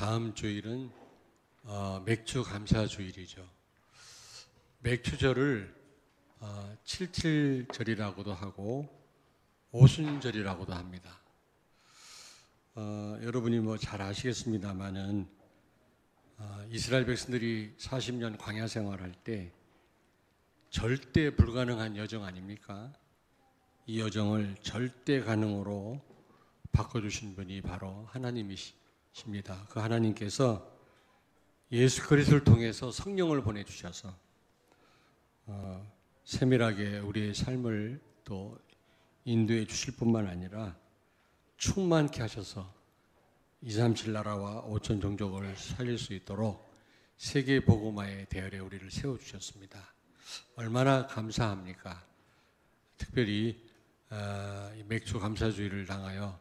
다음 주일은 맥주 감사 주일이죠. 맥주절을 칠칠절이라고도 하고 오순절이라고도 합니다. 여러분이 뭐 잘 아시겠습니다만은 이스라엘 백성들이 40년 광야 생활할 때 절대 불가능한 여정 아닙니까? 이 여정을 절대 가능으로 바꿔주신 분이 바로 하나님이십니다. 그 하나님께서 예수 그리스도를 통해서 성령을 보내주셔서 세밀하게 우리의 삶을 또 인도해 주실 뿐만 아니라 충만케 하셔서 237 나라와 5천 종족을 살릴 수 있도록 세계 복음화의 대열에 우리를 세워주셨습니다. 얼마나 감사합니까? 특별히 이 맥주 감사주의를 당하여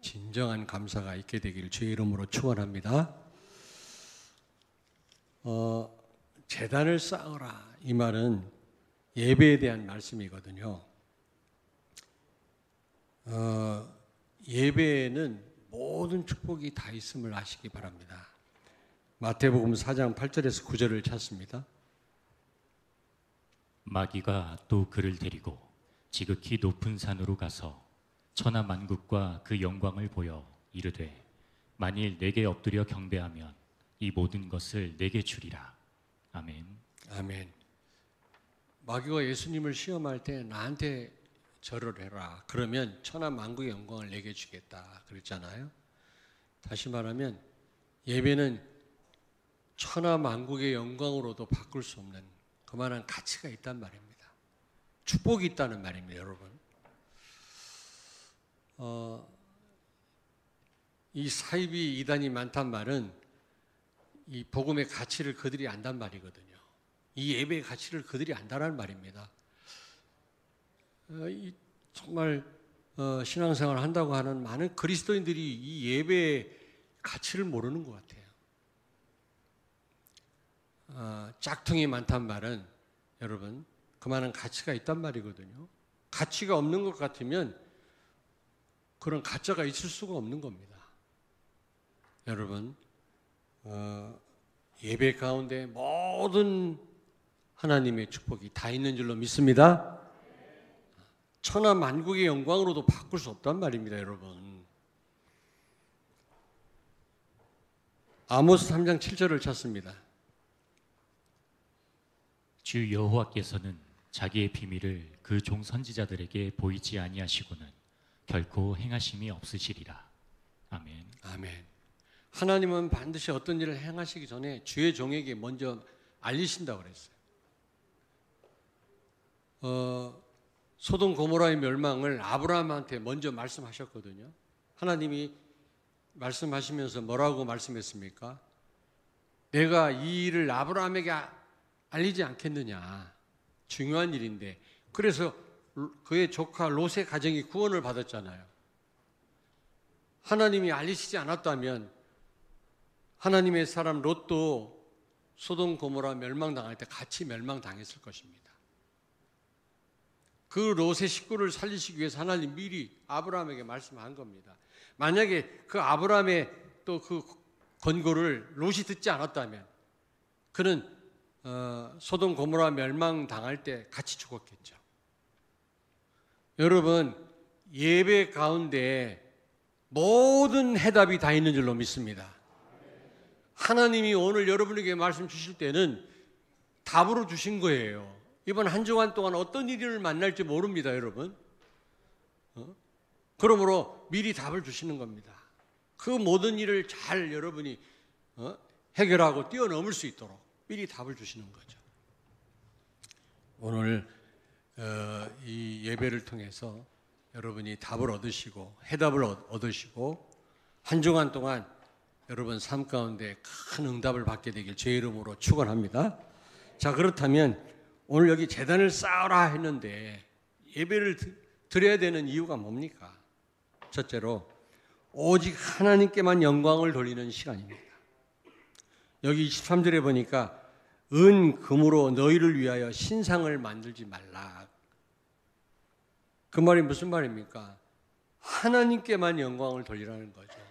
진정한 감사가 있게 되길 주의 이름으로 축원합니다. 제단을 쌓으라 이 말은 예배에 대한 말씀이거든요. 예배에는 모든 축복이 다 있음을 아시기 바랍니다. 마태복음 4장 8절에서 9절을 찾습니다. 마귀가 또 그를 데리고 지극히 높은 산으로 가서 천하 만국과 그 영광을 보여 이르되 만일 내게 엎드려 경배하면 이 모든 것을 내게 주리라. 아멘. 아멘. 마귀가 예수님을 시험할 때 나한테 절을 해라. 그러면 천하 만국의 영광을 내게 주겠다. 그랬잖아요. 다시 말하면 예배는 천하 만국의 영광으로도 바꿀 수 없는 그만한 가치가 있단 말입니다. 축복이 있다는 말입니다, 여러분. 이 사이비 이단이 많단 말은 이 복음의 가치를 그들이 안단 말이거든요. 이 예배의 가치를 그들이 안다는 말입니다. 정말 신앙생활을 한다고 하는 많은 그리스도인들이 이 예배의 가치를 모르는 것 같아요. 짝퉁이 많단 말은 여러분 그만한 가치가 있단 말이거든요. 가치가 없는 것 같으면 그런 가짜가 있을 수가 없는 겁니다. 여러분 예배 가운데 모든 하나님의 축복이 다 있는 줄로 믿습니다. 천하 만국의 영광으로도 바꿀 수 없단 말입니다, 여러분. 아모스 3장 7절을 찾습니다. 주 여호와께서는 자기의 비밀을 그 종 선지자들에게 보이지 아니하시고는 결코 행하심이 없으시리라. 아멘. 아멘. 하나님은 반드시 어떤 일을 행하시기 전에 주의 종에게 먼저 알리신다고 그랬어요. 소돔 고모라의 멸망을 아브라함한테 먼저 말씀하셨거든요. 하나님이 말씀하시면서 뭐라고 말씀했습니까? 내가 이 일을 아브라함에게 알리지 않겠느냐. 중요한 일인데. 그래서 그의 조카 롯의 가정이 구원을 받았잖아요. 하나님이 알리시지 않았다면 하나님의 사람 롯도 소돔 고모라 멸망당할 때 같이 멸망당했을 것입니다. 그 롯의 식구를 살리시기 위해서 하나님 미리 아브라함에게 말씀한 겁니다. 만약에 그 아브라함의 또 그 권고를 롯이 듣지 않았다면 그는 소돔 고모라 멸망당할 때 같이 죽었겠죠. 여러분 예배 가운데 모든 해답이 다 있는 줄로 믿습니다. 하나님이 오늘 여러분에게 말씀 주실 때는 답으로 주신 거예요. 이번 한 주간 동안 어떤 일을 만날지 모릅니다, 여러분. 그러므로 미리 답을 주시는 겁니다. 그 모든 일을 잘 여러분이 해결하고 뛰어넘을 수 있도록 미리 답을 주시는 거죠. 오늘 이 예배를 통해서 여러분이 답을 얻으시고 해답을 얻으시고 한 주간 동안 여러분 삶 가운데 큰 응답을 받게 되길 제 이름으로 축원합니다. 자, 그렇다면 오늘 여기 제단을 쌓으라 했는데 예배를 드려야 되는 이유가 뭡니까? 첫째로 오직 하나님께만 영광을 돌리는 시간입니다. 여기 23절에 보니까 은, 금으로 너희를 위하여 신상을 만들지 말라. 그 말이 무슨 말입니까? 하나님께만 영광을 돌리라는 거죠.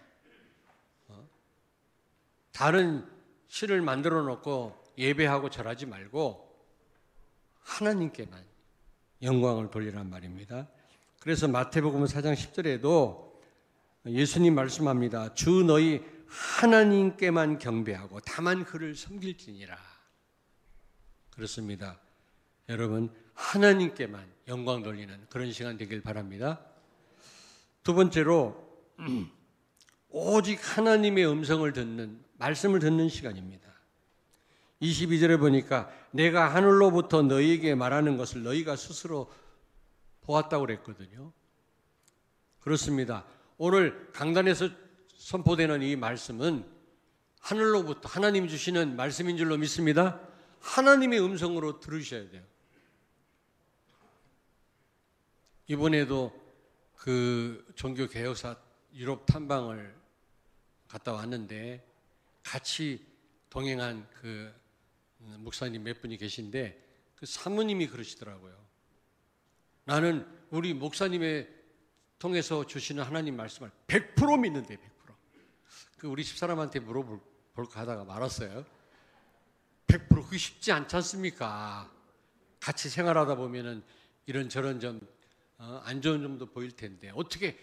다른 신을 만들어 놓고 예배하고 절하지 말고 하나님께만 영광을 돌리란 말입니다. 그래서 마태복음 4장 10절에도 예수님 말씀합니다. 주 너희 하나님께만 경배하고 다만 그를 섬길지니라. 그렇습니다. 여러분, 하나님께만 영광 돌리는 그런 시간 되길 바랍니다. 두 번째로 오직 하나님의 음성을 듣는, 말씀을 듣는 시간입니다. 22절에 보니까 내가 하늘로부터 너희에게 말하는 것을 너희가 스스로 보았다고 그랬거든요. 그렇습니다. 오늘 강단에서 선포되는 이 말씀은 하늘로부터 하나님 주시는 말씀인 줄로 믿습니다. 하나님의 음성으로 들으셔야 돼요. 이번에도 그 종교개혁사 유럽 탐방을 갔다 왔는데 같이 동행한 그 목사님 몇 분이 계신데 그 사모님이 그러시더라고요. 나는 우리 목사님의 통해서 주시는 하나님 말씀을 100% 믿는데 100%. 그 우리 집사람한테 물어볼까 하다가 말았어요. 100% 그게 쉽지 않지 않습니까? 같이 생활하다 보면은 이런저런 좀 안 좋은 점도 보일 텐데 어떻게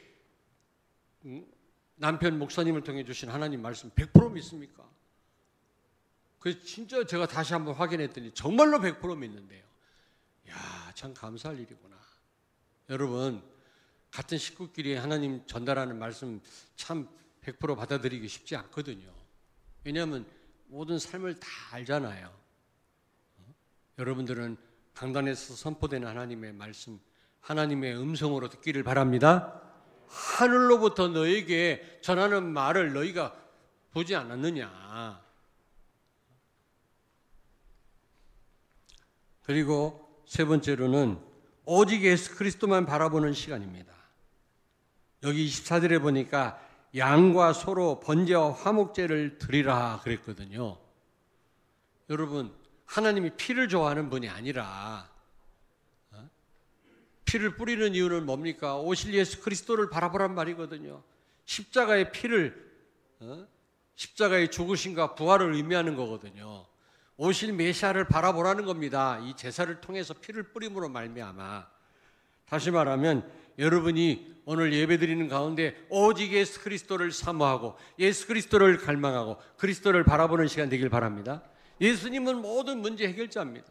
남편 목사님을 통해 주신 하나님 말씀 100% 믿습니까? 그래서 진짜 제가 다시 한번 확인했더니 정말로 100% 믿는데요. 야, 참 감사할 일이구나. 여러분, 같은 식구끼리 하나님 전달하는 말씀 참 100% 받아들이기 쉽지 않거든요. 왜냐하면 모든 삶을 다 알잖아요. 여러분들은 강단에서 선포되는 하나님의 말씀, 하나님의 음성으로 듣기를 바랍니다. 하늘로부터 너에게 전하는 말을 너희가 보지 않았느냐. 그리고 세 번째로는 오직 예수 그리스도만 바라보는 시간입니다. 여기 24절에 보니까 양과 소로 번제와 화목제를 드리라 그랬거든요. 여러분, 하나님이 피를 좋아하는 분이 아니라 피를 뿌리는 이유는 뭡니까? 오실 예수 그리스도를 바라보란 말이거든요. 십자가의 피를, 십자가의 죽으심과 부활을 의미하는 거거든요. 오실 메시아를 바라보라는 겁니다. 이 제사를 통해서 피를 뿌림으로 말미암아. 다시 말하면 여러분이 오늘 예배드리는 가운데 오직 예수 그리스도를 사모하고 예수 그리스도를 갈망하고 그리스도를 바라보는 시간 되길 바랍니다. 예수님은 모든 문제 해결자입니다.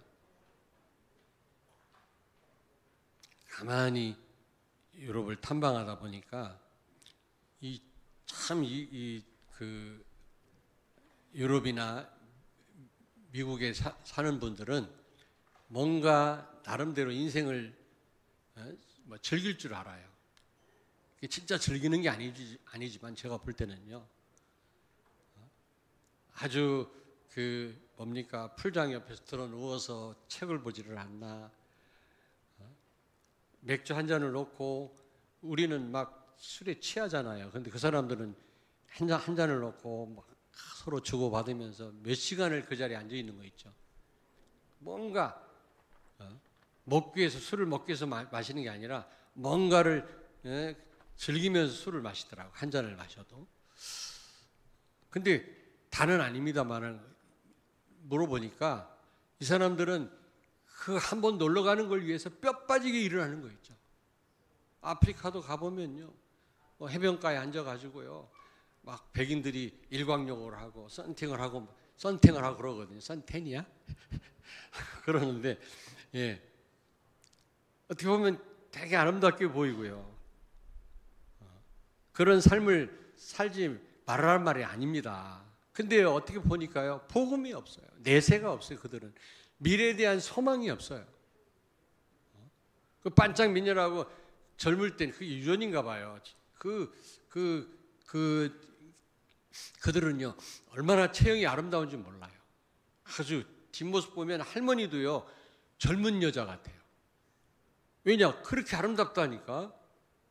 가만히 유럽을 탐방하다 보니까 그 유럽이나 미국에 사는 분들은 뭔가 나름대로 인생을 즐길 줄 알아요. 진짜 즐기는 게 아니지만 제가 볼 때는요. 아주 풀장 옆에서 들어 누워서 책을 보지를 않나. 맥주 한 잔을 놓고 우리는 막 술에 취하잖아요. 근데 그 사람들은 한 잔을 놓고 막 서로 주고받으면서 몇 시간을 그 자리에 앉아 있는 거 있죠. 뭔가 먹기 위해서 술을 먹기 위해서 마시는 게 아니라 뭔가를 즐기면서 술을 마시더라고. 한 잔을 마셔도. 근데 다는 아닙니다만은 물어보니까 이 사람들은 그 한 번 놀러 가는 걸 위해서 뼈 빠지게 일을 하는 거 있죠. 아프리카도 가보면요. 해변가에 앉아가지고요. 막 백인들이 일광욕을 하고 썬팅을 하고 그러거든요. 썬텐이야? 그러는데 예. 어떻게 보면 되게 아름답게 보이고요. 그런 삶을 살지 말라는 말이 아닙니다. 근데 어떻게 보니까요. 복음이 없어요. 내세가 없어요. 그들은. 미래에 대한 소망이 없어요. 그 반짝미녀라고 젊을 땐 그게 유전인가 봐요. 그들은요, 얼마나 체형이 아름다운지 몰라요. 아주 뒷모습 보면 할머니도요, 젊은 여자 같아요. 왜냐? 그렇게 아름답다니까.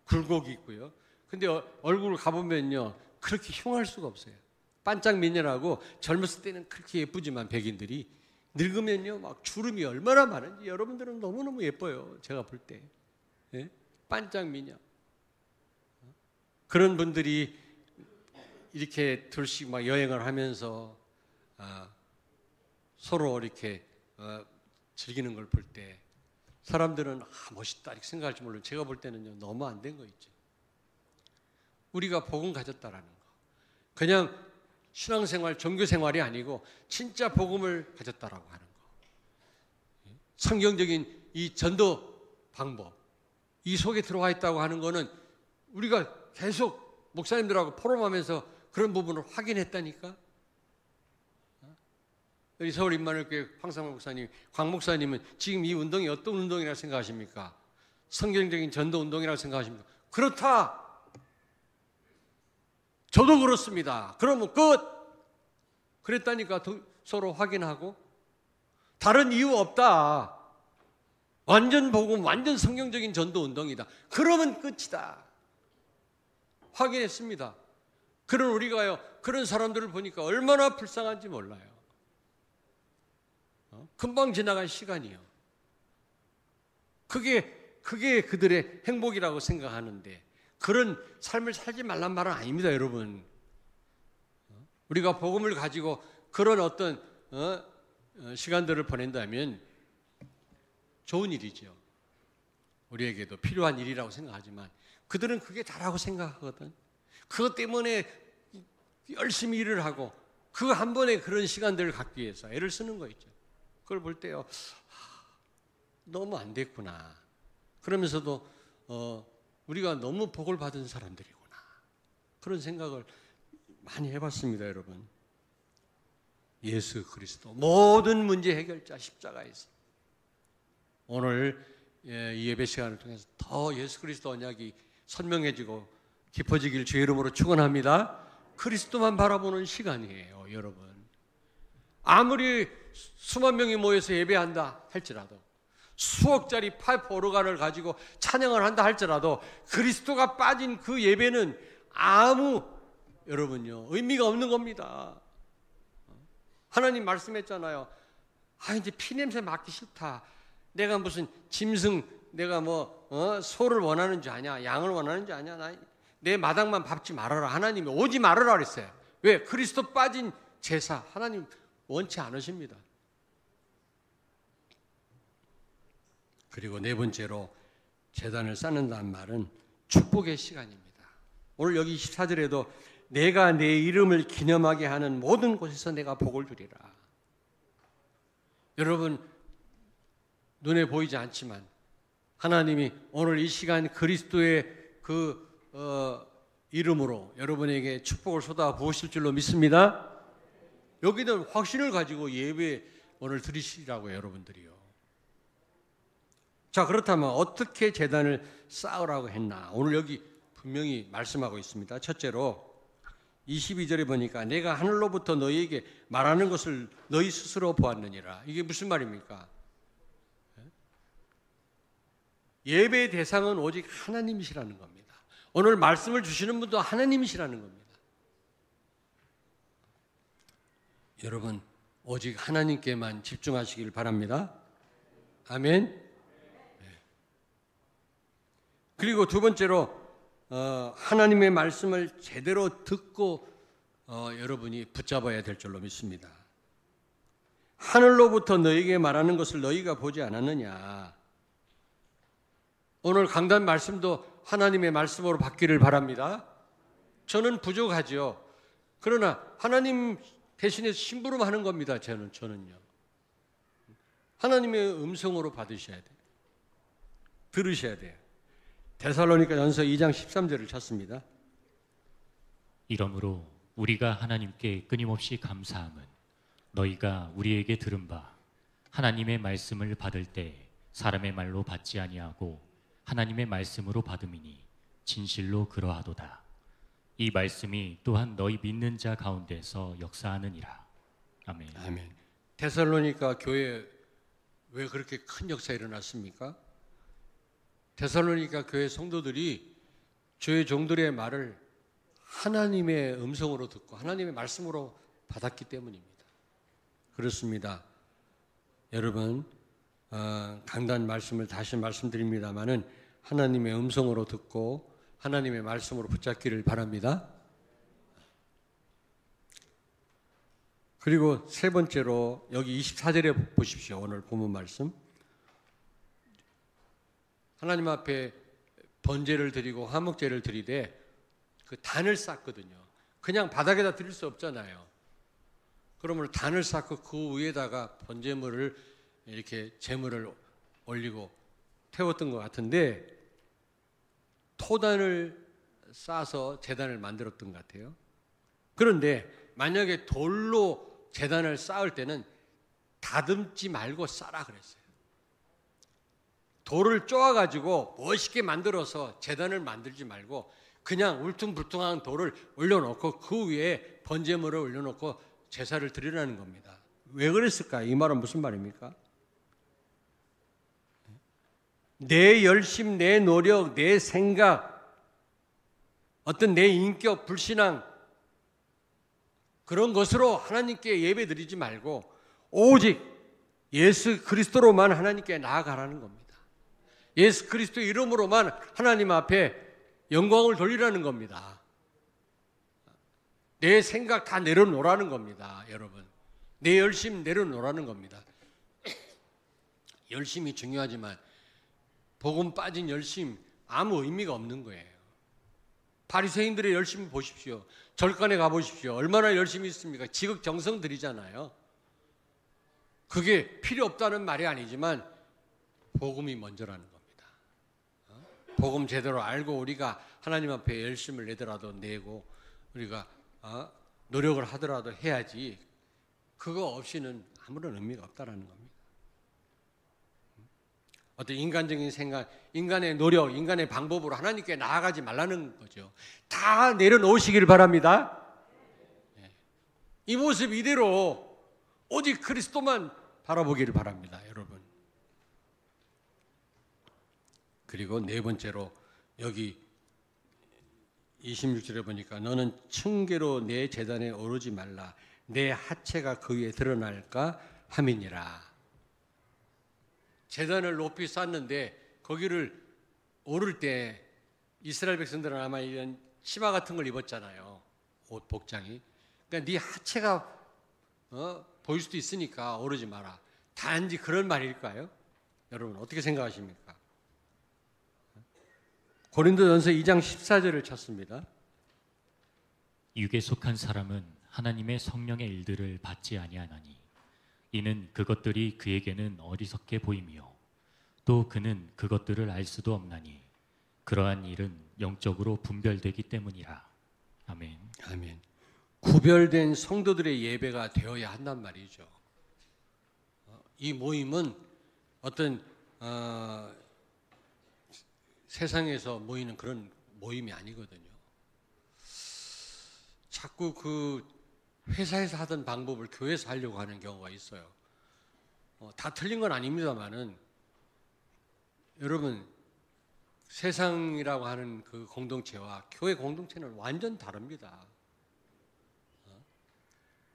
굴곡이 있고요. 근데 얼굴을 가보면요, 그렇게 흉할 수가 없어요. 반짝미녀라고 젊었을 때는 그렇게 예쁘지만 백인들이 늙으면요, 막 주름이 얼마나 많은지 여러분들은 너무너무 예뻐요. 제가 볼 때. 예? 반짝미녀. 그런 분들이 이렇게 둘씩 막 여행을 하면서 서로 이렇게 즐기는 걸 볼 때 사람들은 멋있다 이렇게 생각할지 몰라요. 제가 볼 때는요, 너무 안 된 거 있죠. 우리가 복음 가졌다라는 거, 그냥 신앙생활, 종교생활이 아니고 진짜 복음을 가졌다라고 하는 거, 성경적인 이 전도 방법, 이 속에 들어와 있다고 하는 거는 우리가 계속 목사님들하고 포럼하면서 그런 부분을 확인했다니까. 우리 서울 임마누엘교회 황상만 목사님, 광 목사님은 지금 이 운동이 어떤 운동이라고 생각하십니까? 성경적인 전도 운동이라고 생각하십니까? 그렇다. 저도 그렇습니다. 그러면 끝. 그랬다니까. 서로 확인하고 다른 이유 없다. 완전 복음, 완전 성경적인 전도 운동이다. 그러면 끝이다. 확인했습니다. 그런 우리가요, 그런 사람들을 보니까 얼마나 불쌍한지 몰라요. 금방 지나간 시간이요. 그게 그들의 행복이라고 생각하는데 그런 삶을 살지 말란 말은 아닙니다, 여러분. 우리가 복음을 가지고 그런 어떤 시간들을 보낸다면 좋은 일이죠. 우리에게도 필요한 일이라고 생각하지만 그들은 그게 다라고 생각하거든. 그것 때문에 열심히 일을 하고 그 한 번에 그런 시간들을 갖기 위해서 애를 쓰는 거 있죠. 그걸 볼 때요, 너무 안 됐구나. 그러면서도 우리가 너무 복을 받은 사람들이구나. 그런 생각을 많이 해봤습니다, 여러분. 예수 그리스도 모든 문제 해결자 십자가에서 오늘 이 예배 시간을 통해서 더 예수 그리스도 언약이 선명해지고 깊어지길 주의 이름으로 축원합니다. 그리스도만 바라보는 시간이에요, 여러분. 아무리 수만 명이 모여서 예배한다 할지라도, 수억짜리 파이프 오르간을 가지고 찬양을 한다 할지라도 그리스도가 빠진 그 예배는 여러분요, 의미가 없는 겁니다. 하나님 말씀했잖아요. 이제 피냄새 맡기 싫다. 내가 무슨 짐승, 내가 소를 원하는 줄 아냐, 양을 원하는 줄 아냐, 내 마당만 밟지 말아라. 하나님이 오지 말아라 그랬어요. 왜? 그리스도 빠진 제사 하나님 원치 않으십니다. 그리고 네 번째로 제단을 쌓는다는 말은 축복의 시간입니다. 오늘 여기 24절에도 내가 내 이름을 기념하게 하는 모든 곳에서 내가 복을 주리라. 여러분, 눈에 보이지 않지만 하나님이 오늘 이 시간 그리스도의 이름으로 여러분에게 축복을 쏟아 부으실 줄로 믿습니다. 여기는 확신을 가지고 예배 오늘 드리시라고요, 여러분들이요. 자, 그렇다면 어떻게 제단을 쌓으라고 했나? 오늘 여기 분명히 말씀하고 있습니다. 첫째로 22절에 보니까 내가 하늘로부터 너희에게 말하는 것을 너희 스스로 보았느니라. 이게 무슨 말입니까? 예배의 대상은 오직 하나님이시라는 겁니다. 오늘 말씀을 주시는 분도 하나님이시라는 겁니다. 여러분, 오직 하나님께만 집중하시길 바랍니다. 아멘. 그리고 두 번째로 하나님의 말씀을 제대로 듣고 여러분이 붙잡아야 될 줄로 믿습니다. 하늘로부터 너희에게 말하는 것을 너희가 보지 않았느냐. 오늘 강단 말씀도 하나님의 말씀으로 받기를 바랍니다. 저는 부족하죠. 그러나 하나님 대신에 심부름하는 겁니다. 저는요. 하나님의 음성으로 받으셔야 돼요. 들으셔야 돼요. 데살로니가전서 2장 13절을 찾습니다. 이러므로 우리가 하나님께 끊임없이 감사함은 너희가 우리에게 들은 바 하나님의 말씀을 받을 때 사람의 말로 받지 아니하고 하나님의 말씀으로 받음이니 진실로 그러하도다. 이 말씀이 또한 너희 믿는 자 가운데서 역사하느니라. 아멘. 아멘. 데살로니가 교회 왜 그렇게 큰 역사가 일어났습니까? 데살로니가 교회 성도들이 주의 종들의 말을 하나님의 음성으로 듣고 하나님의 말씀으로 받았기 때문입니다. 그렇습니다. 여러분, 강단 말씀을 다시 말씀드립니다마는 하나님의 음성으로 듣고 하나님의 말씀으로 붙잡기를 바랍니다. 그리고 세 번째로 여기 24절에 보십시오. 오늘 본문 말씀. 하나님 앞에 번제를 드리고 화목제를 드리되 그 단을 쌓거든요. 그냥 바닥에다 드릴 수 없잖아요. 그러면 단을 쌓고 그 위에다가 번제물을 이렇게 제물을 올리고 태웠던 것 같은데 토단을 쌓아서 제단을 만들었던 것 같아요. 그런데 만약에 돌로 제단을 쌓을 때는 다듬지 말고 쌓아 그랬어요. 돌을 쪼아가지고 멋있게 만들어서 제단을 만들지 말고 그냥 울퉁불퉁한 돌을 올려놓고 그 위에 번제물을 올려놓고 제사를 드리라는 겁니다. 왜 그랬을까? 이 말은 무슨 말입니까? 내 열심, 내 노력, 내 생각, 어떤 내 인격, 불신앙 그런 것으로 하나님께 예배 드리지 말고 오직 예수 그리스도로만 하나님께 나아가라는 겁니다. 예수 그리스도 이름으로만 하나님 앞에 영광을 돌리라는 겁니다. 내 생각 다 내려놓으라는 겁니다. 여러분, 내 열심 내려놓으라는 겁니다. 열심이 중요하지만 복음 빠진 열심 아무 의미가 없는 거예요. 바리새인들의 열심 보십시오. 절간에 가보십시오. 얼마나 열심히 있습니까? 지극정성 들이잖아요. 그게 필요 없다는 말이 아니지만 복음이 먼저라는 겁니다. 복음 제대로 알고 우리가 하나님 앞에 열심을 내더라도 내고 우리가 노력을 하더라도 해야지 그거 없이는 아무런 의미가 없다는 겁니다. 어떤 인간적인 생각, 인간의 노력, 인간의 방법으로 하나님께 나아가지 말라는 거죠. 다 내려놓으시길 바랍니다. 이 모습 이대로 오직 그리스도만 바라보기를 바랍니다, 여러분. 그리고 네 번째로 여기 26절에 보니까 너는 층계로 내 제단에 오르지 말라. 내 하체가 그 위에 드러날까 함이니라. 제단을 높이 쌓는데 거기를 오를 때 이스라엘 백성들은 아마 이런 치마 같은 걸 입었잖아요. 옷 복장이. 그러니까 네 하체가 보일 수도 있으니까 오르지 마라. 단지 그런 말일까요? 여러분 어떻게 생각하십니까? 고린도전서 2장 14절을 찾습니다. 육에 속한 사람은 하나님의 성령의 일들을 받지 아니하나니 이는 그것들이 그에게는 어리석게 보이며 또 그는 그것들을 알 수도 없나니 그러한 일은 영적으로 분별되기 때문이라. 아멘. 아멘. 구별된 성도들의 예배가 되어야 한단 말이죠. 이 모임은 어떤 세상에서 모이는 그런 모임이 아니거든요. 자꾸 그 회사에서 하던 방법을 교회에서 하려고 하는 경우가 있어요. 다 틀린 건 아닙니다만은 여러분 세상이라고 하는 그 공동체와 교회 공동체는 완전 다릅니다.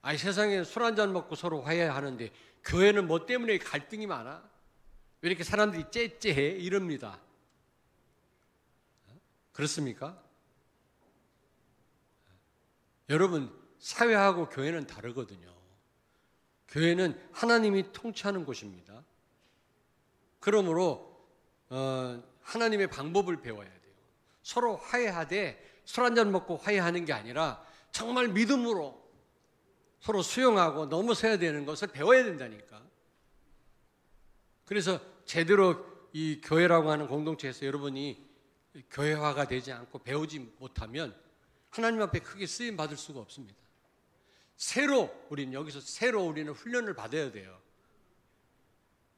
아니 세상에 술 한잔 먹고 서로 화해하는데 교회는 뭐 때문에 갈등이 많아? 왜 이렇게 사람들이 째째해? 이럽니다. 그렇습니까? 여러분 사회하고 교회는 다르거든요. 교회는 하나님이 통치하는 곳입니다. 그러므로 하나님의 방법을 배워야 돼요. 서로 화해하되 술 한잔 먹고 화해하는 게 아니라 정말 믿음으로 서로 수용하고 넘어서야 되는 것을 배워야 된다니까. 그래서 제대로 이 교회라고 하는 공동체에서 여러분이 교회화가 되지 않고 배우지 못하면 하나님 앞에 크게 쓰임 받을 수가 없습니다. 우리는 훈련을 받아야 돼요.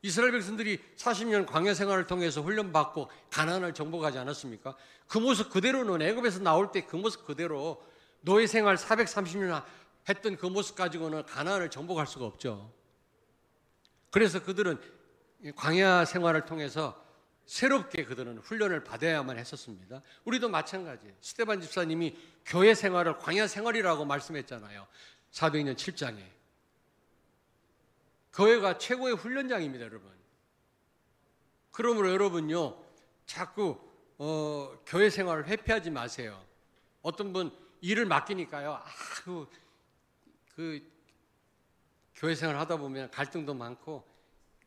이스라엘 백성들이 40년 광야 생활을 통해서 훈련받고 가나안을 정복하지 않았습니까? 그 모습 그대로는 애굽에서 나올 때 그 모습 그대로 노예 생활 430년 했던 그 모습 가지고는 가나안을 정복할 수가 없죠. 그래서 그들은 광야 생활을 통해서 새롭게 그들은 훈련을 받아야만 했었습니다. 우리도 마찬가지예요. 스데반 집사님이 교회 생활을 광야 생활이라고 말씀했잖아요. 사도행전 7장에. 교회가 최고의 훈련장입니다, 여러분. 그러므로 여러분요, 자꾸 교회 생활을 회피하지 마세요. 어떤 분 일을 맡기니까요, 교회 생활 하다 보면 갈등도 많고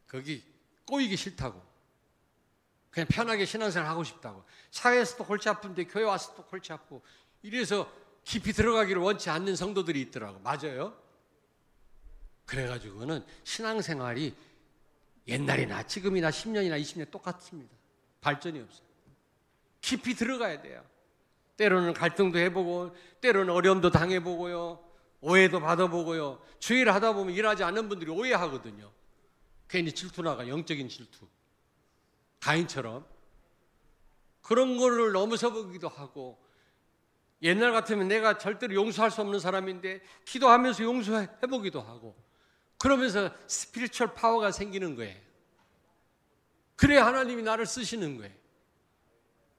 거기 꼬이기 싫다고, 그냥 편하게 신앙생활 하고 싶다고, 사회에서도 골치 아픈데 교회 와서도 골치 아프고, 이래서 깊이 들어가기를 원치 않는 성도들이 있더라고. 맞아요? 그래가지고는 신앙생활이 옛날이나 지금이나 10년이나 20년 똑같습니다. 발전이 없어요. 깊이 들어가야 돼요. 때로는 갈등도 해보고, 때로는 어려움도 당해보고요, 오해도 받아보고요. 주의를 하다 보면 일하지 않는 분들이 오해하거든요. 괜히 질투나가, 영적인 질투. 가인처럼 그런 거를 넘어서 보기도 하고, 옛날 같으면 내가 절대로 용서할 수 없는 사람인데 기도하면서 용서해보기도 하고, 그러면서 스피리추얼 파워가 생기는 거예요. 그래야 하나님이 나를 쓰시는 거예요.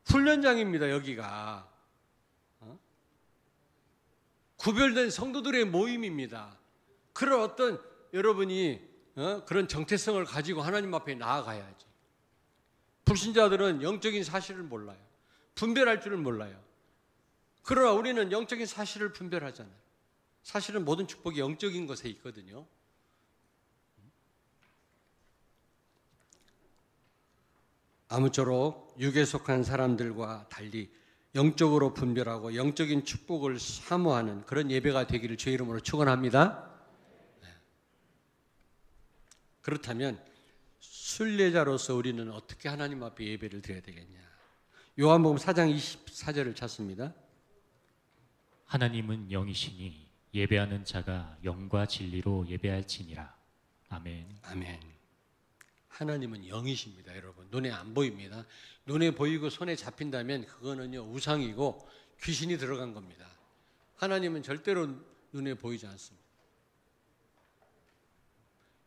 훈련장입니다, 여기가. 구별된 성도들의 모임입니다. 그런 어떤 여러분이 그런 정체성을 가지고 하나님 앞에 나아가야지. 불신자들은 영적인 사실을 몰라요. 분별할 줄을 몰라요. 그러나 우리는 영적인 사실을 분별하잖아요. 사실은 모든 축복이 영적인 것에 있거든요. 아무쪼록 육에 속한 사람들과 달리 영적으로 분별하고 영적인 축복을 사모하는 그런 예배가 되기를 주의 이름으로 축원합니다. 그렇다면 순례자로서 우리는 어떻게 하나님 앞에 예배를 드려야 되겠냐? 요한복음 4장 24절을 찾습니다. 하나님은 영이시니 예배하는 자가 영과 진리로 예배할지니라. 아멘. 아멘. 하나님은 영이십니다, 여러분. 눈에 안 보입니다. 눈에 보이고 손에 잡힌다면 그거는요, 우상이고 귀신이 들어간 겁니다. 하나님은 절대로 눈에 보이지 않습니다.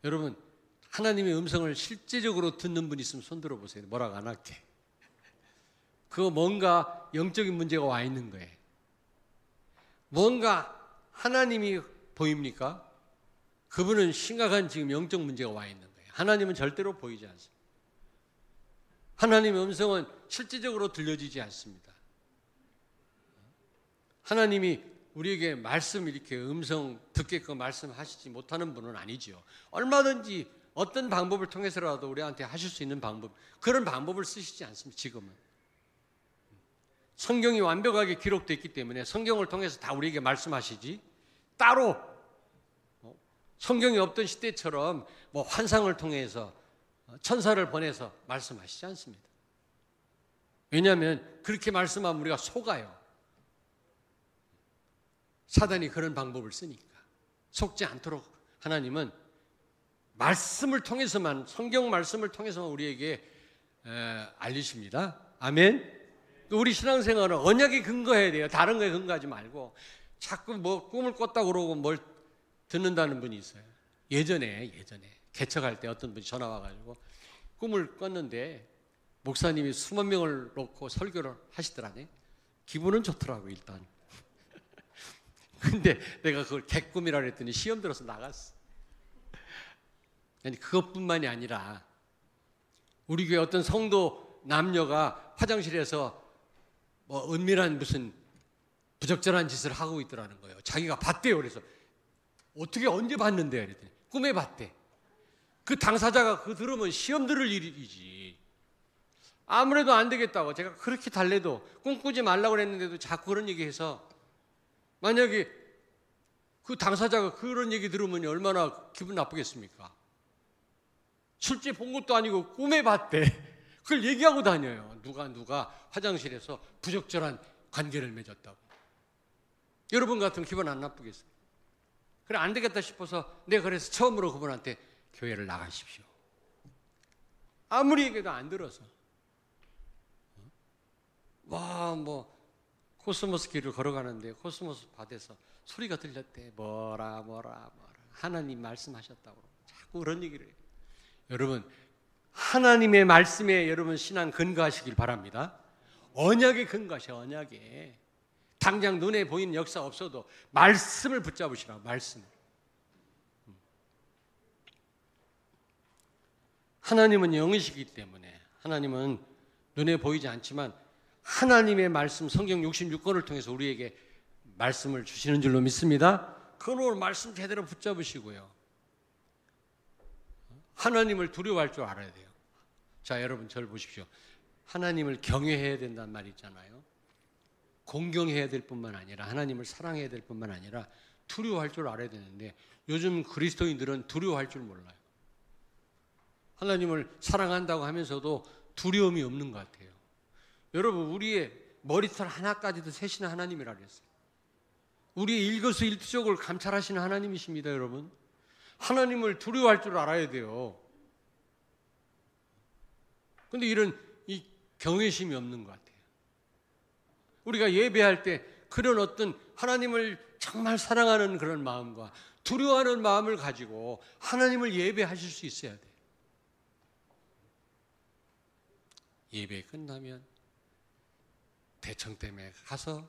여러분, 하나님의 음성을 실제적으로 듣는 분 있으면 손 들어보세요. 뭐라고 안 할게. 그거 뭔가 영적인 문제가 와 있는 거예요. 뭔가 하나님이 보입니까? 그분은 심각한 지금 영적 문제가 와 있는 거예요. 하나님은 절대로 보이지 않습니다. 하나님의 음성은 실제적으로 들려지지 않습니다. 하나님이 우리에게 말씀 이렇게 음성 듣게끔 말씀하시지 못하는 분은 아니죠. 얼마든지 어떤 방법을 통해서라도 우리한테 하실 수 있는 방법, 그런 방법을 쓰시지 않습니다. 지금은 성경이 완벽하게 기록되어 있기 때문에 성경을 통해서 다 우리에게 말씀하시지, 따로 성경이 없던 시대처럼 뭐 환상을 통해서 천사를 보내서 말씀하시지 않습니다. 왜냐하면 그렇게 말씀하면 우리가 속아요. 사단이 그런 방법을 쓰니까. 속지 않도록 하나님은 말씀을 통해서만, 성경 말씀을 통해서만 우리에게 알리십니다. 아멘. 우리 신앙생활은 언약에 근거해야 돼요. 다른 거에 근거하지 말고. 자꾸 뭐 꿈을 꿨다고 그러고 뭘 듣는다는 분이 있어요. 예전에 개척할 때 어떤 분이 전화 와가지고 꿈을 꿨는데 목사님이 수만 명을 놓고 설교를 하시더라네. 기분은 좋더라고 일단. 근데 내가 그걸 개꿈이라 그랬더니 시험 들어서 나갔어. 아니, 그것뿐만이 아니라 우리 교회 어떤 성도 남녀가 화장실에서 뭐 은밀한 무슨 부적절한 짓을 하고 있더라는 거예요. 자기가 봤대요. 그래서 어떻게 언제 봤는데? 그랬더니 꿈에 봤대. 그 당사자가 그거 들으면 시험 들을 일이지. 아무래도 안 되겠다고 제가 그렇게 달래도, 꿈꾸지 말라고 그랬는데도 자꾸 그런 얘기해서, 만약에 그 당사자가 그런 얘기 들으면 얼마나 기분 나쁘겠습니까? 실제 본 것도 아니고 꿈에 봤대. 그걸 얘기하고 다녀요. 누가 화장실에서 부적절한 관계를 맺었다고. 여러분 같으면 기분 안 나쁘겠어요? 그래, 안 되겠다 싶어서 내가 그래서 처음으로 그분한테 교회를 나가십시오. 아무리 얘기해도 안 들어서. 뭐 코스모스 길을 걸어가는데 코스모스 밭에서 소리가 들렸대. 뭐라 하나님 말씀하셨다고. 자꾸 그런 얘기를 해요. 여러분, 하나님의 말씀에 여러분 신앙 근거하시길 바랍니다. 언약에 근거하셔. 언약에. 당장 눈에 보이는 역사 없어도 말씀을 붙잡으시라고. 말씀을. 하나님은 영이시기 때문에, 하나님은 눈에 보이지 않지만 하나님의 말씀, 성경 66권을 통해서 우리에게 말씀을 주시는 줄로 믿습니다. 그 말씀 제대로 붙잡으시고요. 하나님을 두려워할 줄 알아야 돼요. 자, 여러분 저를 보십시오. 하나님을 경외해야 된다는 말이 있잖아요. 공경해야 될 뿐만 아니라 하나님을 사랑해야 될 뿐만 아니라 두려워할 줄 알아야 되는데 요즘 그리스도인들은 두려워할 줄 몰라요. 하나님을 사랑한다고 하면서도 두려움이 없는 것 같아요. 여러분, 우리의 머리털 하나까지도 세시는 하나님이라 그랬어요. 우리의 일거수일투족을 감찰하시는 하나님이십니다, 여러분. 하나님을 두려워할 줄 알아야 돼요. 근데 이런 이 경외심이 없는 것 같아요. 우리가 예배할 때 그런 어떤 하나님을 정말 사랑하는 그런 마음과 두려워하는 마음을 가지고 하나님을 예배하실 수 있어야 돼요. 예배 끝나면 대청댐에 가서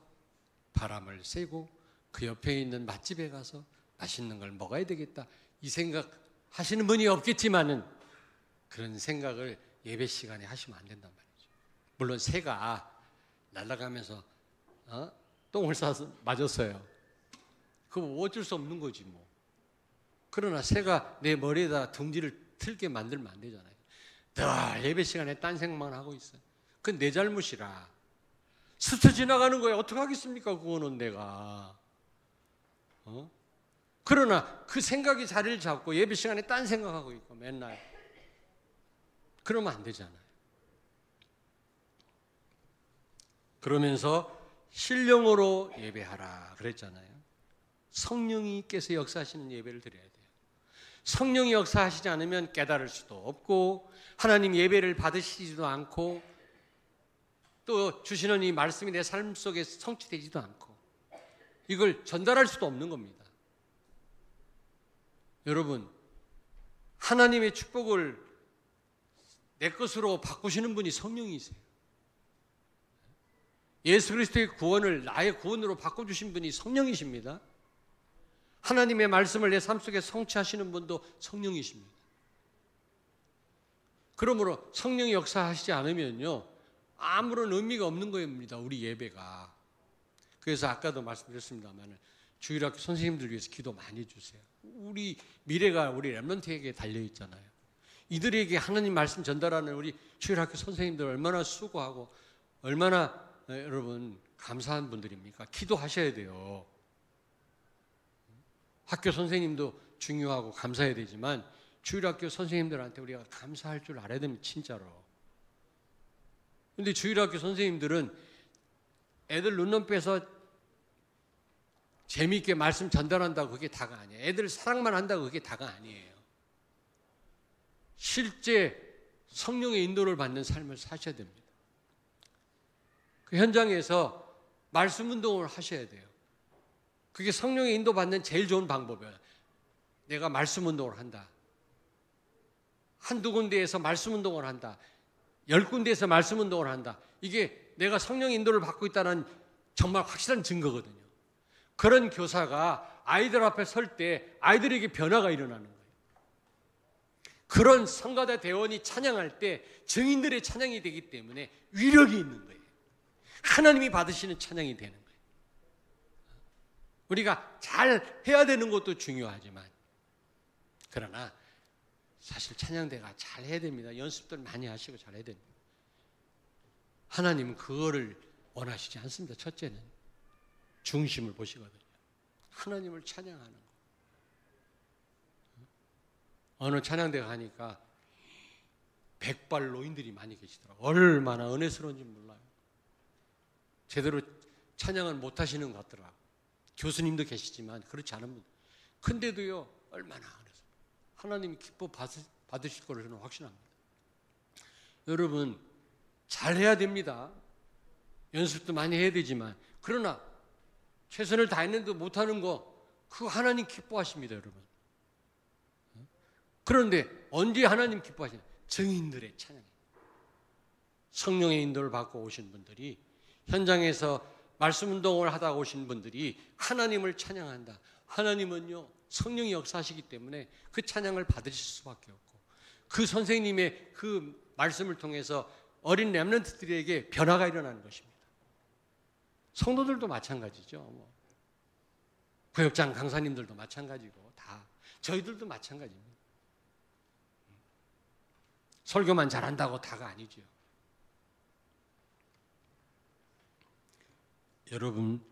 바람을 쐬고 그 옆에 있는 맛집에 가서 맛있는 걸 먹어야 되겠다, 이 생각 하시는 분이 없겠지만은 그런 생각을 예배 시간에 하시면 안 된단 말이죠. 물론 새가 날아가면서 똥을 싸서 맞았어요. 그거 어쩔 수 없는 거지 뭐. 그러나 새가 내 머리에다 둥지를 틀게 만들면 안 되잖아요. 늘 예배 시간에 딴 생각만 하고 있어요. 그건 내 잘못이라. 스쳐 지나가는 거에 어떻게 하겠습니까? 그거는 내가. 그러나 그 생각이 자리를 잡고 예배 시간에 딴 생각하고 있고 맨날. 그러면 안 되잖아요. 그러면서 신령으로 예배하라 그랬잖아요. 성령님께서 역사하시는 예배를 드려야 돼요. 성령이 역사하시지 않으면 깨달을 수도 없고 하나님 예배를 받으시지도 않고 또 주시는 이 말씀이 내 삶 속에 성취되지도 않고 이걸 전달할 수도 없는 겁니다. 여러분, 하나님의 축복을 내 것으로 바꾸시는 분이 성령이세요. 예수 그리스도의 구원을 나의 구원으로 바꿔주신 분이 성령이십니다. 하나님의 말씀을 내 삶 속에 성취하시는 분도 성령이십니다. 그러므로 성령이 역사하시지 않으면요 아무런 의미가 없는 겁니다. 우리 예배가. 그래서 아까도 말씀드렸습니다만 주일학교 선생님들 위해서 기도 많이 해주세요. 우리 미래가 우리 렘넌트에게 달려있잖아요. 이들에게 하나님 말씀 전달하는 우리 주일학교 선생님들 얼마나 수고하고 얼마나 여러분 감사한 분들입니까? 기도하셔야 돼요. 학교 선생님도 중요하고 감사해야 되지만 주일학교 선생님들한테 우리가 감사할 줄 알아야 됩니다. 진짜로. 그런데 주일학교 선생님들은 애들 눈높 빼서 재미있게 말씀 전달한다고 그게 다가 아니에요. 애들 사랑만 한다고 그게 다가 아니에요. 실제 성령의 인도를 받는 삶을 사셔야 됩니다. 그 현장에서 말씀 운동을 하셔야 돼요. 그게 성령의 인도받는 제일 좋은 방법이에요. 내가 말씀 운동을 한다. 한두 군데에서 말씀 운동을 한다. 10군데에서 말씀 운동을 한다. 이게 내가 성령의 인도를 받고 있다는 정말 확실한 증거거든요. 그런 교사가 아이들 앞에 설 때 아이들에게 변화가 일어나는 거예요. 그런 성가대 대원이 찬양할 때 증인들의 찬양이 되기 때문에 위력이 있는 거예요. 하나님이 받으시는 찬양이 되는 거예요. 우리가 잘 해야 되는 것도 중요하지만 그러나 사실 찬양대가 잘 해야 됩니다. 연습들 많이 하시고 잘 해야 됩니다. 하나님은 그거를 원하시지 않습니다. 첫째는 중심을 보시거든요. 하나님을 찬양하는 거. 어느 찬양대가 가니까 백발 노인들이 많이 계시더라고요. 얼마나 은혜스러운지 몰라요. 제대로 찬양을 못 하시는 것 같더라고요. 교수님도 계시지만 그렇지 않은 분. 근데도요 얼마나 은혜스러워요. 하나님이 기뻐 받으실 거를 저는 확신합니다. 여러분 잘해야 됩니다. 연습도 많이 해야 되지만 그러나 최선을 다했는데도 못하는 거 그거 하나님 기뻐하십니다. 여러분. 그런데 언제 하나님 기뻐하시냐? 증인들의 찬양. 성령의 인도를 받고 오신 분들이 현장에서 말씀 운동을 하다 오신 분들이 하나님을 찬양한다. 하나님은요 성령이 역사하시기 때문에 그 찬양을 받으실 수밖에 없고 그 선생님의 그 말씀을 통해서 어린 렘넌트들에게 변화가 일어나는 것입니다. 성도들도 마찬가지죠. 구역장 강사님들도 마찬가지고 다 저희들도 마찬가지입니다. 설교만 잘한다고 다가 아니죠. 여러분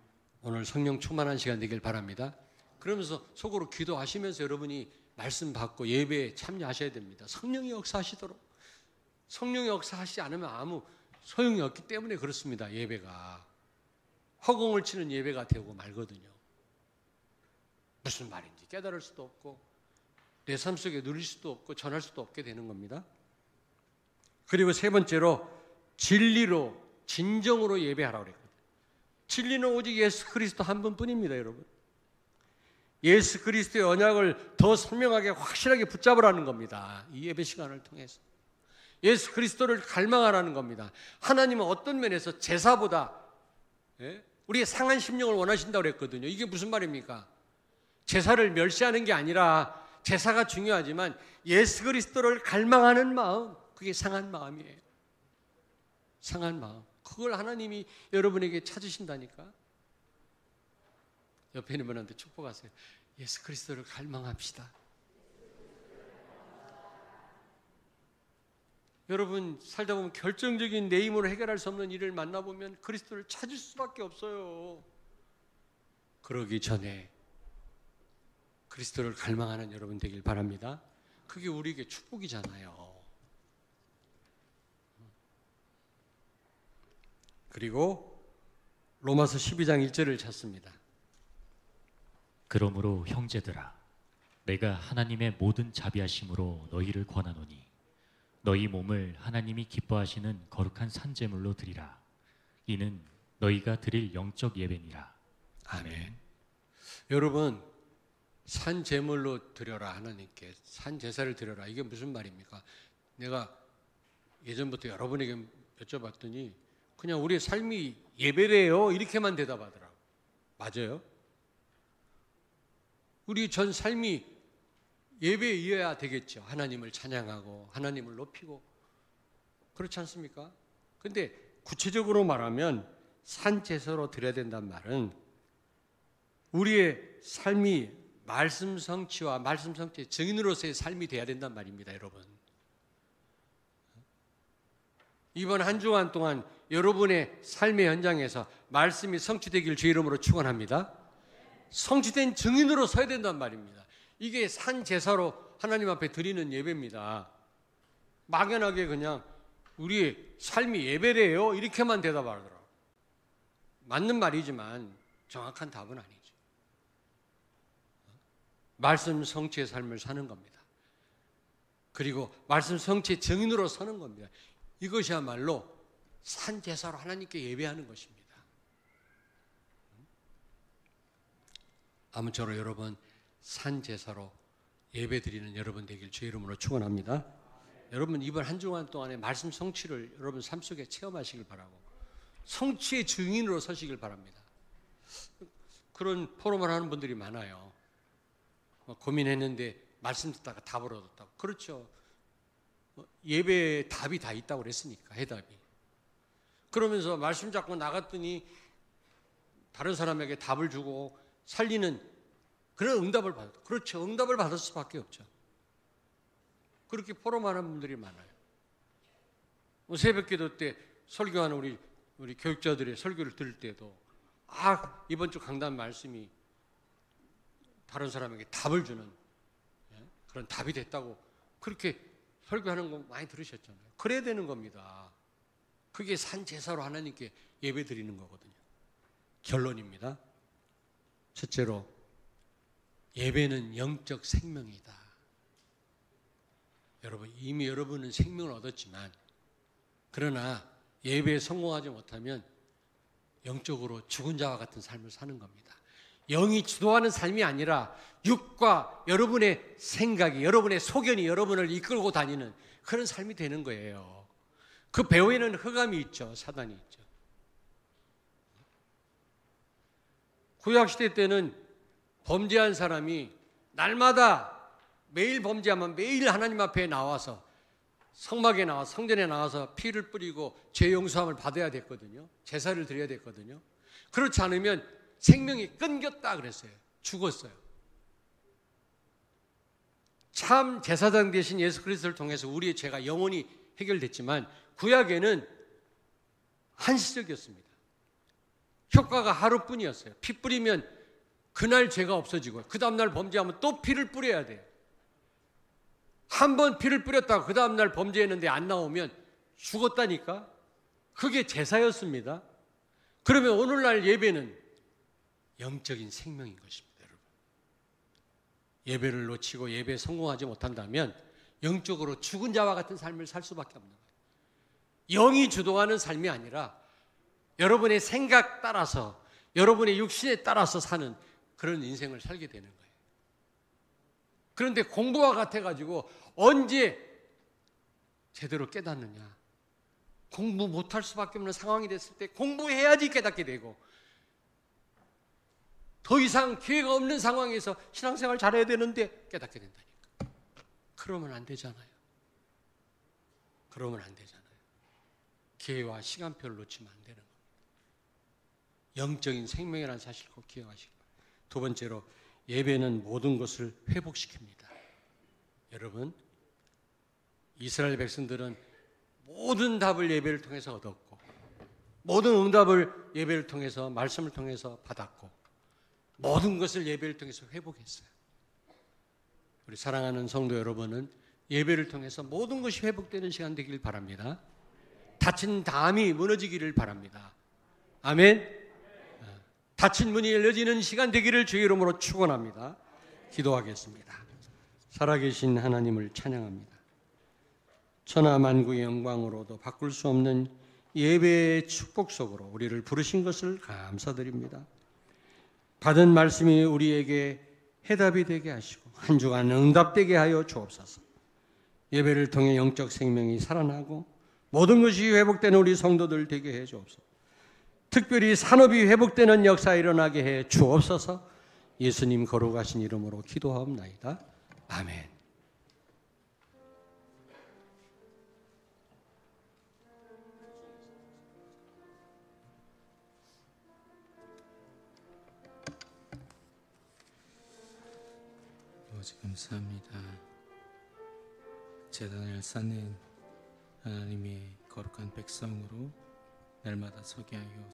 오늘 성령 충만한 시간 되길 바랍니다. 그러면서 속으로 기도하시면서 여러분이 말씀 받고 예배에 참여하셔야 됩니다. 성령이 역사하시도록. 성령이 역사하시지 않으면 아무 소용이 없기 때문에 그렇습니다. 예배가 허공을 치는 예배가 되고 말거든요. 무슨 말인지 깨달을 수도 없고 내 삶 속에 누릴 수도 없고 전할 수도 없게 되는 겁니다. 그리고 세 번째로 진리로 진정으로 예배하라고 그랬거든요. 진리는 오직 예수 그리스도 한 분뿐입니다, 여러분. 예수 그리스도의 언약을 더 선명하게 확실하게 붙잡으라는 겁니다. 이 예배 시간을 통해서 예수 그리스도를 갈망하라는 겁니다. 하나님은 어떤 면에서 제사보다 우리의 상한 심령을 원하신다고 그랬거든요. 이게 무슨 말입니까? 제사를 멸시하는 게 아니라 제사가 중요하지만 예수 그리스도를 갈망하는 마음, 그게 상한 마음이에요. 상한 마음. 그걸 하나님이 여러분에게 찾으신다니까. 옆에 있는 분한테 축복하세요. 예수 그리스도를 갈망합시다. 여러분 살다 보면 결정적인 내 힘으로 해결할 수 없는 일을 만나보면 그리스도를 찾을 수밖에 없어요. 그러기 전에 그리스도를 갈망하는 여러분 되길 바랍니다. 그게 우리에게 축복이잖아요. 그리고 로마서 12장 1절을 찾습니다. 그러므로 형제들아 내가 하나님의 모든 자비하심으로 너희를 권하노니 너희 몸을 하나님이 기뻐하시는 거룩한 산제물로 드리라. 이는 너희가 드릴 영적 예배니라. 아멘. 여러분 산제물로 드려라. 하나님께 산제사를 드려라. 이게 무슨 말입니까? 내가 예전부터 여러분에게 여쭤봤더니 그냥 우리의 삶이 예배래요 이렇게만 대답하더라고요. 맞아요? 우리 전 삶이 예배이어야 되겠죠. 하나님을 찬양하고 하나님을 높이고 그렇지 않습니까? 근데 구체적으로 말하면 산제사로 드려야 된다는 말은 우리의 삶이 말씀 성취와 말씀 성취의 증인으로서의 삶이 돼야 된단 말입니다, 여러분. 이번 한 주간 동안 여러분의 삶의 현장에서 말씀이 성취되길 주의 이름으로 축원합니다. 성취된 증인으로 서야 된단 말입니다. 이게 산 제사로 하나님 앞에 드리는 예배입니다. 막연하게 그냥 우리의 삶이 예배래요 이렇게만 대답하더라고요. 맞는 말이지만 정확한 답은 아니죠. 말씀 성취의 삶을 사는 겁니다. 그리고 말씀 성취의 증인으로 서는 겁니다. 이것이야말로 산 제사로 하나님께 예배하는 것입니다. 아무쪼록 여러분 산 제사로 예배드리는 여러분 되길 주의 이름으로 축원합니다. 여러분 이번 한 주간 동안에 말씀 성취를 여러분 삶 속에 체험하시길 바라고 성취의 증인으로 서시길 바랍니다. 그런 포럼을 하는 분들이 많아요. 고민했는데 말씀 듣다가 답을 얻었다고. 그렇죠. 예배에 답이 다 있다고 그랬으니까 해답이. 그러면서 말씀 잡고 나갔더니 다른 사람에게 답을 주고 살리는 그런 응답을 받았다. 그렇죠. 응답을 받을 수밖에 없죠. 그렇게 포럼하는 분들이 많아요. 새벽기도 때 설교하는 우리 교육자들의 설교를 들을 때도 이번 주 강단 말씀이 다른 사람에게 답을 주는 그런 답이 됐다고 그렇게 설교하는 거 많이 들으셨잖아요. 그래야 되는 겁니다. 그게 산 제사로 하나님께 예배 드리는 거거든요. 결론입니다. 첫째로 예배는 영적 생명이다. 여러분 이미 여러분은 생명을 얻었지만 그러나 예배에 성공하지 못하면 영적으로 죽은 자와 같은 삶을 사는 겁니다. 영이 주도하는 삶이 아니라 육과 여러분의 생각이, 여러분의 소견이 여러분을 이끌고 다니는 그런 삶이 되는 거예요. 그 배후에는 흑암이 있죠. 사단이 있죠. 구약시대 때는 범죄한 사람이 날마다 매일 범죄하면 매일 하나님 앞에 나와서 성막에 나와 성전에 나와서 피를 뿌리고 죄 용서함을 받아야 됐거든요. 제사를 드려야 됐거든요. 그렇지 않으면 생명이 끊겼다 그랬어요. 죽었어요. 참 제사장 되신 예수 그리스도를 통해서 우리의 죄가 영원히 해결됐지만 구약에는 한시적이었습니다. 효과가 하루뿐이었어요. 피 뿌리면 그날 죄가 없어지고 그 다음날 범죄하면 또 피를 뿌려야 돼요. 한 번 피를 뿌렸다가 그 다음날 범죄했는데 안 나오면 죽었다니까. 그게 제사였습니다. 그러면 오늘날 예배는 영적인 생명인 것입니다. 여러분, 예배를 놓치고 예배에 성공하지 못한다면 영적으로 죽은 자와 같은 삶을 살 수밖에 없는 거예요. 영이 주도하는 삶이 아니라 여러분의 생각 따라서, 여러분의 육신에 따라서 사는 그런 인생을 살게 되는 거예요. 그런데 공부와 같아가지고 언제 제대로 깨닫느냐? 공부 못할 수밖에 없는 상황이 됐을 때 공부해야지 깨닫게 되고, 더 이상 기회가 없는 상황에서 신앙생활 잘해야 되는데 깨닫게 된다니까. 그러면 안 되잖아요. 그러면 안 되잖아요. 기회와 시간표를 놓치면 안 되는 겁니다. 영적인 생명이라는 사실 꼭 기억하시기 바랍니다. 두 번째로, 예배는 모든 것을 회복시킵니다. 여러분, 이스라엘 백성들은 모든 답을 예배를 통해서 얻었고, 모든 응답을 예배를 통해서, 말씀을 통해서 받았고, 모든 것을 예배를 통해서 회복했어요. 우리 사랑하는 성도 여러분은 예배를 통해서 모든 것이 회복되는 시간 되길 바랍니다. 닫힌 담이 무너지기를 바랍니다. 아멘. 닫힌 문이 열려지는 시간 되기를 주의 이름으로 축원합니다. 기도하겠습니다. 살아계신 하나님을 찬양합니다. 천하 만국의 영광으로도 바꿀 수 없는 예배의 축복 속으로 우리를 부르신 것을 감사드립니다. 받은 말씀이 우리에게 해답이 되게 하시고 한 주간 응답되게 하여 주옵소서. 예배를 통해 영적 생명이 살아나고 모든 것이 회복되는 우리 성도들 되게 해 주옵소서. 특별히 산업이 회복되는 역사 일어나게 해 주옵소서. 예수님 거룩하신 이름으로 기도하옵나이다. 아멘. 아버지 감사합니다. 제단을 쌓는 하나님의 거룩한 백성으로 날마다 서게 하여